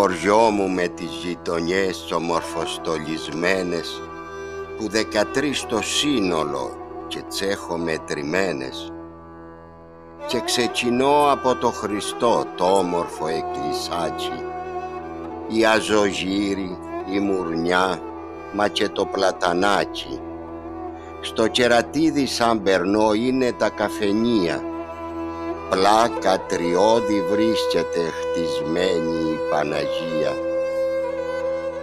χωριό μου με τις γειτονιές ομορφοστολισμένες, που 13 το σύνολο και τσέχω μετρημένες, και ξεκινώ από το Χριστό το όμορφο εκκλησάτσι, η Αζωγύρη, η Μουρνιά, μα και το Πλατανάτσι. Στο κερατίδι σαν περνώ είναι τα καφενεία, πλάκα τριώδη βρίσκεται χτισμένη η Παναγία.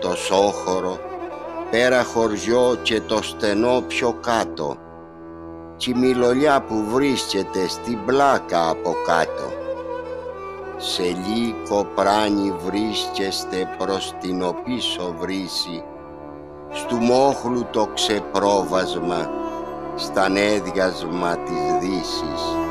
Το Σόχορο, πέρα χωριό και το στενό πιο κάτω, κι η Μιλολιά που βρίσκεται στην πλάκα από κάτω. Σε λύκο πράνη βρίσκεστε προς την οπίσω βρύση, στου μόχλου το ξεπρόβασμα, στα έδιασμα της Δύσης.